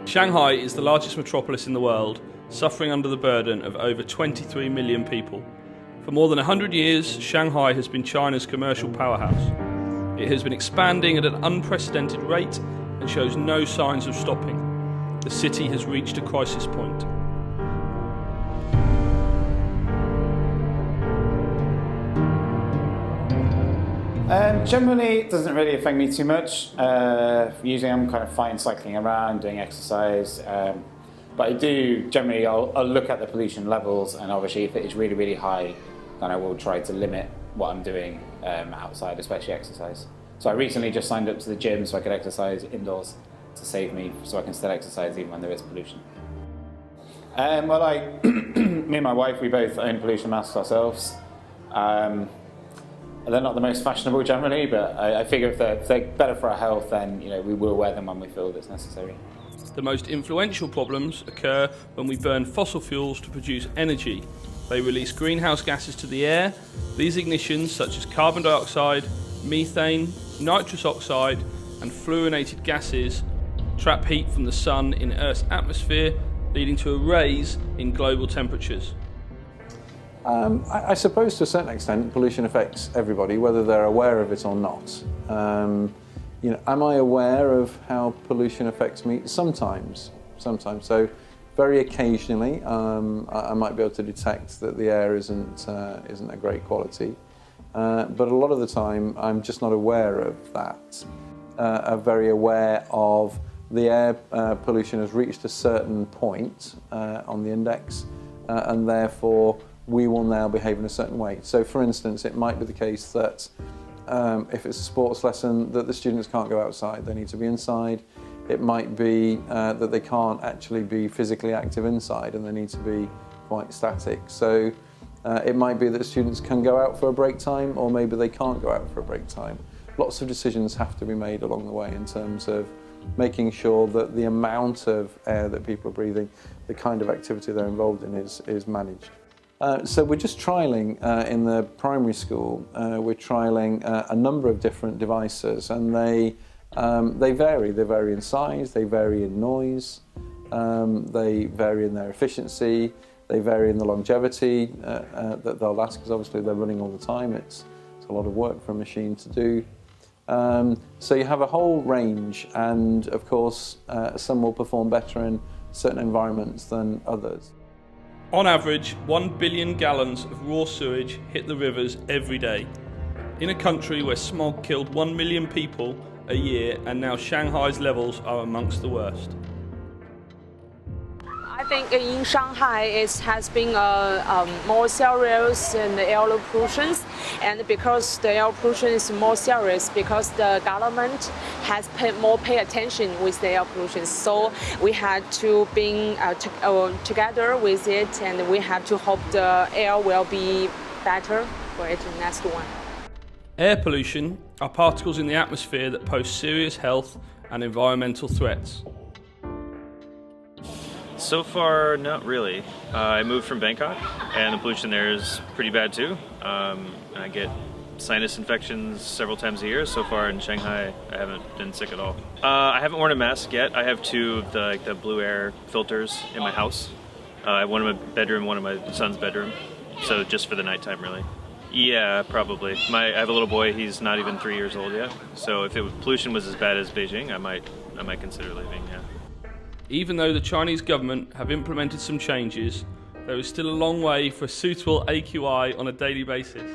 Shanghai is the largest metropolis in the world, suffering under the burden of over 23 million people. For more than 100 years, Shanghai has been China's commercial powerhouse. It has been expanding at an unprecedented rate and shows no signs of stopping. The city has reached a crisis point. Generally, it doesn't really affect me too much. Usually I'm kind of fine cycling around, doing exercise. But I do, generally, I'll look at the pollution levels, and obviously if it is really, really high, then I will try to limit what I'm doing outside, especially exercise. So I recently just signed up to the gym so I could exercise indoors to save me, so I can still exercise even when there is pollution. Well, me and my wife, we both own pollution masks ourselves. They're not the most fashionable generally, but I figure if they're better for our health, then we will wear them when we feel it's necessary. The most influential problems occur when we burn fossil fuels to produce energy. They release greenhouse gases to the air. These ignitions, such as carbon dioxide, methane, nitrous oxide, and fluorinated gases, trap heat from the sun in Earth's atmosphere, leading to a rise in global temperatures. I suppose to a certain extent pollution affects everybody, whether they're aware of it or not. Am I aware of how pollution affects me? Sometimes. So very occasionally I might be able to detect that the air isn't a great quality. But a lot of the time I'm just not aware of that. I'm very aware of the air pollution has reached a certain point on the index, and therefore we will now behave in a certain way. So for instance, it might be the case that if it's a sports lesson, that the students can't go outside, they need to be inside. It might be that they can't actually be physically active inside and they need to be quite static. So it might be that students can go out for a break time, or maybe they can't go out for a break time. Lots of decisions have to be made along the way in terms of making sure that the amount of air that people are breathing, the kind of activity they're involved in is managed. So we're just trialling in the primary school. We're trialling a number of different devices, and they vary. They vary in size, they vary in noise, they vary in their efficiency, they vary in the longevity that they'll last, because obviously they're running all the time. It's a lot of work for a machine to do. So you have a whole range, and of course some will perform better in certain environments than others. On average, 1 billion gallons of raw sewage hit the rivers every day. In a country where smog killed 1 million people a year, and now Shanghai's levels are amongst the worst. I think in Shanghai it has been more serious in the air pollution, and because the air pollution is more serious, because the government has pay attention with the air pollution, so we had to be together with it, and we have to hope the air will be better for it next one. Air pollution are particles in the atmosphere that pose serious health and environmental threats. So far, not really. I moved from Bangkok, and the pollution there is pretty bad too. I get sinus infections several times a year. So far in Shanghai, I haven't been sick at all. I haven't worn a mask yet. I have two of the blue air filters in my house. I have one in my bedroom, one in my son's bedroom. So just for the nighttime, really. Yeah, probably. I have a little boy. He's not even 3 years old yet. So if pollution was as bad as Beijing, I might consider leaving. Yeah. Even though the Chinese government have implemented some changes, there is still a long way for a suitable AQI on a daily basis.